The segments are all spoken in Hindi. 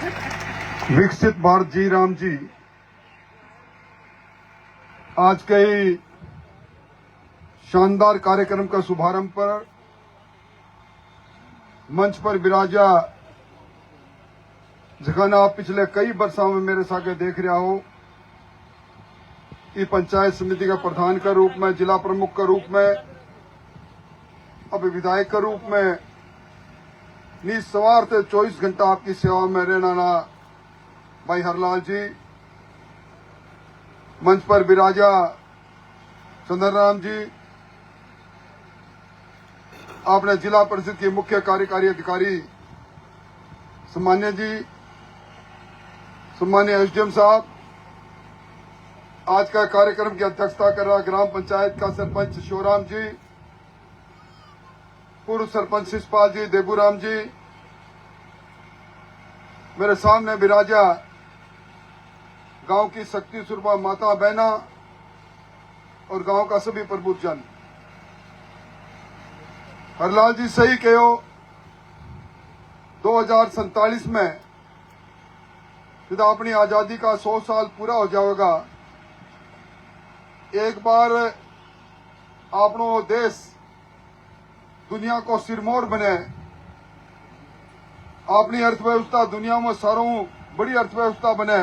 विकसित भारत जी राम जी आज के शानदार कार्यक्रम का शुभारंभ पर मंच पर विराजा, जखन आप पिछले कई वर्षों में मेरे साथ देख रहा हो, ये पंचायत समिति का प्रधान का रूप में, जिला प्रमुख का रूप में, अब विधायक का रूप में निस्वार्थ 24 घंटा आपकी सेवा में रहना ना भाई हरलाल जी, मंच पर विराजा चंद्रराम जी, आपने जिला परिषद के मुख्य कार्यकारी अधिकारी सम्मान्य जी, सम्मान्य एसडीएम साहब, आज का कार्यक्रम की अध्यक्षता कर रहा ग्राम पंचायत का सरपंच शिवराम जी, पूर्व सरपंच शिषपाल जी, देबूराम जी, मेरे सामने विराजा गांव की शक्ति सुरभा माता बहना और गांव का सभी प्रबुद्ध जन। हरलाल जी सही कहो, 2047 में जब अपनी आजादी का 100 साल पूरा हो जाएगा, एक बार अपनो देश दुनिया को सिरमौर बने, अपनी अर्थव्यवस्था दुनिया में सारों बड़ी अर्थव्यवस्था बने,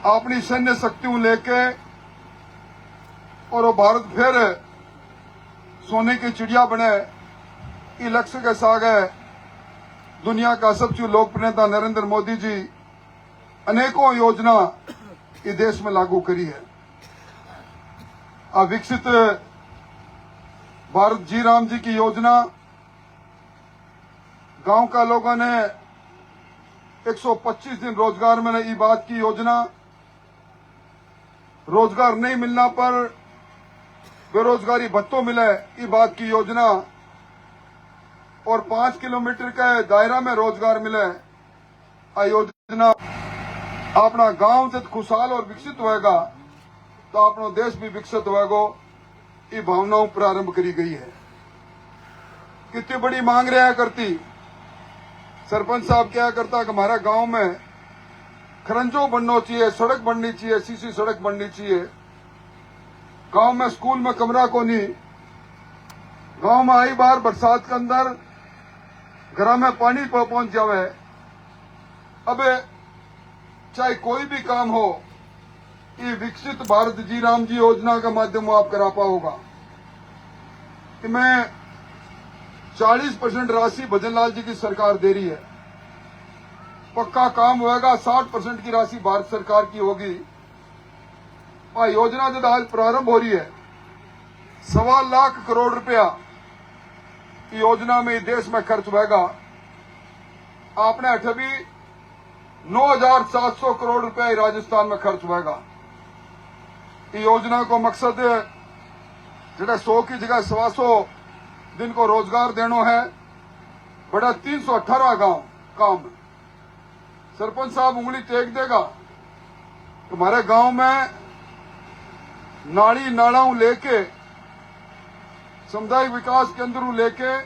अपनी सैन्य शक्तियों लेके और वो भारत फिर सोने की चिड़िया बने, इस लक्ष्य के साथ दुनिया का सबसे लोकप्रिय नेता नरेंद्र मोदी जी अनेकों योजना इस देश में लागू करी है। अब विकसित भारत जी राम जी की योजना गांव का लोगों ने 125 दिन रोजगार में ई बात की योजना, रोजगार नहीं मिलना पर बेरोजगारी भत्तों मिले ई बात की योजना, और 5 किलोमीटर के दायरा में रोजगार मिले आ योजना। अपना गांव जब खुशहाल और विकसित होएगा तो अपना देश भी विकसित होएगा, ये भावनाओं प्रारंभ करी गई है। कितनी बड़ी मांग रहा करती, सरपंच साहब क्या करता कि हमारा गांव में खरंजो बनना चाहिए, सड़क बननी चाहिए, सीसी सड़क बननी चाहिए, गांव में स्कूल में कमरा को नहीं, गांव में आई बार बरसात के अंदर घर में पानी पहुंच जावे। अब चाहे कोई भी काम हो, ये विकसित भारत जी राम जी योजना के माध्यम आप करा पाओगा। कि मैं 40% राशि भजनलाल जी की सरकार दे रही है, पक्का काम होएगा, 60% की राशि भारत सरकार की होगी। और योजना जब आज प्रारंभ हो रही है, 1.25 लाख करोड़ रुपया की योजना में देश में खर्च होगा। आपने अठवी 9,700 करोड़ रुपया राजस्थान में खर्च होगा। योजना को मकसद जरा 100 की जगह 125 दिन को रोजगार देना है, बड़ा 318 गांव काम। सरपंच साहब उंगली टेक देगा, तुम्हारे गांव में नाली नालाओं लेके, सामुदायिक विकास केंद्रों लेके,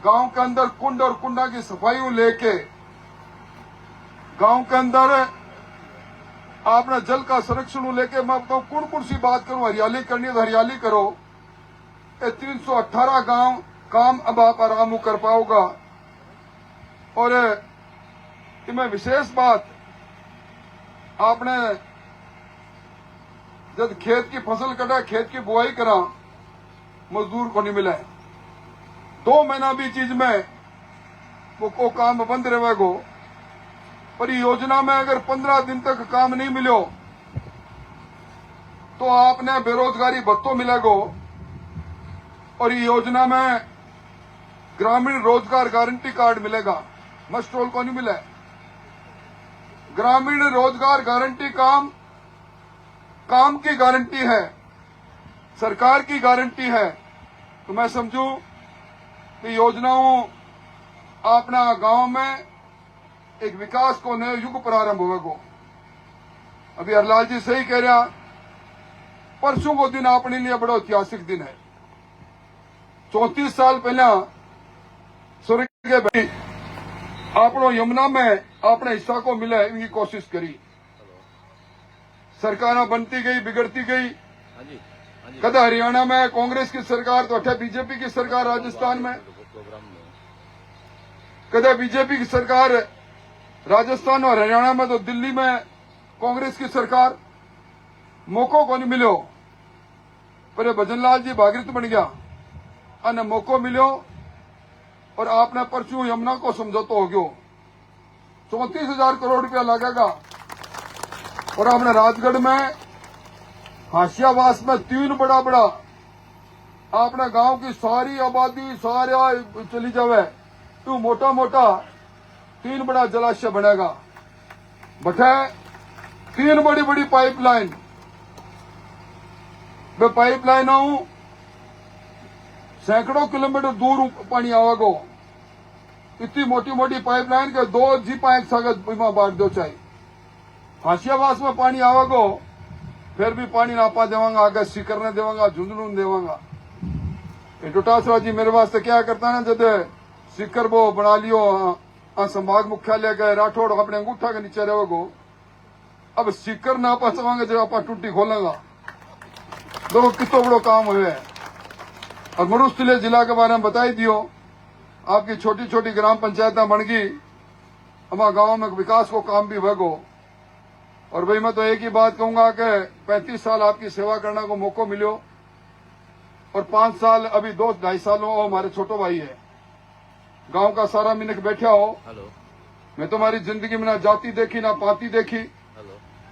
गांव के अंदर कुंड और कुंडा की सफाइयों लेके, गांव के अंदर आपने जल का संरक्षण लेके, मैं तो कुण सी बात करूं, हरियाली करनी है तो हरियाली करो। ये 318 गांव काम अब आप आराम कर पाओगा। और इसमें विशेष बात, आपने जब खेत की फसल कटा, खेत की बुआई करा, मजदूर को नहीं मिला है, 2 महीना भी चीज में वो काम बंद रहेगा। पर योजना में अगर 15 दिन तक काम नहीं मिलो तो आपने बेरोजगारी भत्तों मिलेगा। और ये योजना में ग्रामीण रोजगार गारंटी कार्ड मिलेगा, मस्ट रोल को नहीं मिला। ग्रामीण रोजगार गारंटी काम की गारंटी है, सरकार की गारंटी है। तो मैं समझूं कि योजनाओं अपना गांव में एक विकास को नए युग प्रारंभ होगा। अभी हरलाल जी सही कह रहा, परसों को दिन अपने लिए बड़ा ऐतिहासिक दिन है। 34 साल पहला आपनो यमुना में अपने हिस्सा को मिले इनकी कोशिश करी। सरकार बनती गई, बिगड़ती गई। कदा हरियाणा में कांग्रेस की सरकार तो अठे बीजेपी की सरकार, राजस्थान में कदा बीजेपी की सरकार, राजस्थान और हरियाणा में तो दिल्ली में कांग्रेस की सरकार। मौको को नहीं मिलो पर भजनलाल जी भागीरथ बन गया अने मौको मिलो और आपने परचू यमुना को समझौतो हो गयो। 34,000 करोड़ रुपया लगेगा और आपने राजगढ़ में हाशियावास में 3 बड़ा आपने गांव की सारी आबादी सारा चली जावे तो मोटा मोटा 3 बड़ा जलाशय बनेगा। बटे 3 बड़ी पाइपलाइन, वे पाइपलाइनों सैकड़ों किलोमीटर दूर पानी आवेगो। इतनी मोटी पाइपलाइन के 2 जीपा एक साथ बांट दो चाहिए। हाशियावास में पानी आवेगो फिर भी पानी नापा देवांगा, आगे सीकर ने देवांगा, झुंझुनू ने देवांगा। डोटासरा जी मेरे वास्ते क्या करता है ना, जब सीकर वो बना लियो संभाग मुख्यालय गए राठौड़ अपने अंगूठा के नीचे रहेगो। अब सीकर नापा सवांगे जब आप टूटी खोलेगा। देखो कितना बड़ो काम हुए। और मरुस्थलीय जिला के बारे में बताई दियो। आपकी छोटी छोटी ग्राम पंचायतें बन गई, हमारे गांव में विकास को काम भी भगो। और भाई मैं तो एक ही बात कहूंगा कि 35 साल आपकी सेवा करने को मौको मिलो और 5 साल अभी 2-2.5 सालों हमारे छोटो भाई है। गांव का सारा मिनक बैठा हो। मैं तुम्हारी जिंदगी में ना जाति देखी, ना पाती देखी,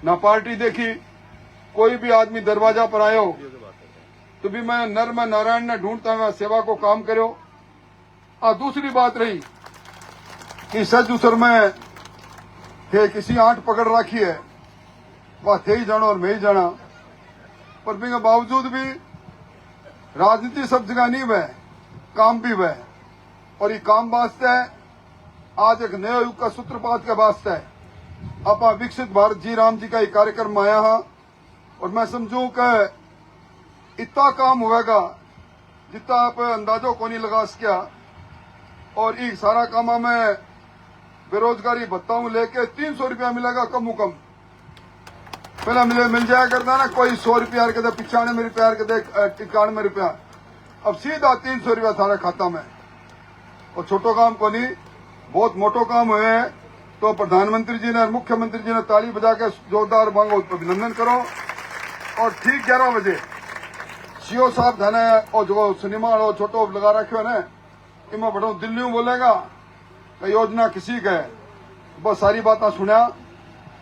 ना पार्टी देखी। कोई भी आदमी दरवाजा पर आयो तो भी मैं नर में नारायण ने ढूंढता हुआ सेवा को काम करो। दूसरी बात रही कि सजूसर में थे किसी आंट पकड़ रखी है, वह थे ही जानो और मैं ही जाना। पर भी बावजूद भी राजनीति सब जगह नहीं वह, काम भी वह। और ये काम वास्ते आज एक नए युग का सूत्रपात के वास्ते आप विकसित भारत जी राम जी का ये कार्यक्रम आया है। और मैं समझूं कि इतना काम होगा जितना आप अंदाजों को नहीं लगा सकिया। और ये सारा काम में बेरोजगारी भत्ता लेके 300 रुपया मिलेगा कम कम। पहला मिल जाया करता ना कोई 100 रुपया के 95 रुपया के 91 रुपया, अब सीधा 300 रुपया थारे खाता में। और छोटो काम को नहीं, बहुत मोटो काम हुए। तो प्रधानमंत्री जी ने और मुख्यमंत्री जी ने ताली बजा के जोरदार मांगो अभिनंदन करो। और ठीक 11 बजे सीओ साहब थाने और जो सिनेमा और छोटो लगा रखे है ना, इनमें बड़ो दिल्ली में बोलेगा कि योजना किसी का है। बस सारी बातें सुना।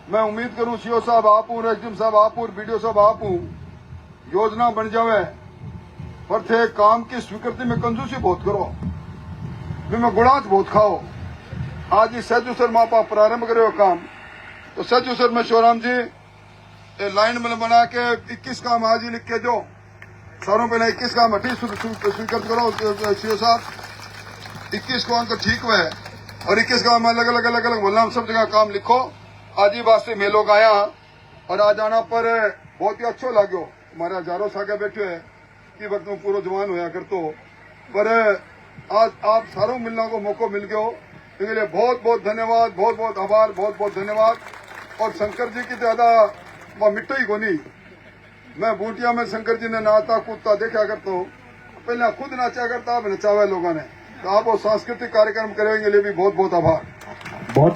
मैं उम्मीद करूं सीओ साहब आप हूं, एसडीएम साहब आप हूं, बीडीओ साहब आप हूं, योजना बन जावे। पर थे काम की स्वीकृति में कंजूसी बहुत करो, में गुणाच बहुत खाओ। आज ही सजूसर मापा प्रारंभ करे काम। तो सजूसर में शिवराम जी लाइन में बना के 21 काम आज ही लिख के दो। सारों पहले 21 काम हटी स्वीकृत करो सीओ साहब। 21 को अंक ठीक हुआ है और 21 काम अलग अलग बोलना, सब जगह काम लिखो। आज ही वास्ते में लोग आया और आज आना पर बहुत ही अच्छो लागो। हमारे हजारों सागे बैठे है कि वक्त में पूरा जवान होया कर तो। पर आज आप सारों मिलने को मौका मिल गयो, इसके लिए बहुत बहुत धन्यवाद, बहुत बहुत आभार, बहुत बहुत धन्यवाद। और शंकर जी की ज्यादा वह मिट्टो ही कोनी। मैं बूटिया में शंकर जी ने नाचता कूदता देखा करता हूँ। पहले खुद नाचा करता, अब नचावे लोगों ने। तो आप वो सांस्कृतिक कार्यक्रम करेंगे लिए भी बहुत बहुत आभार।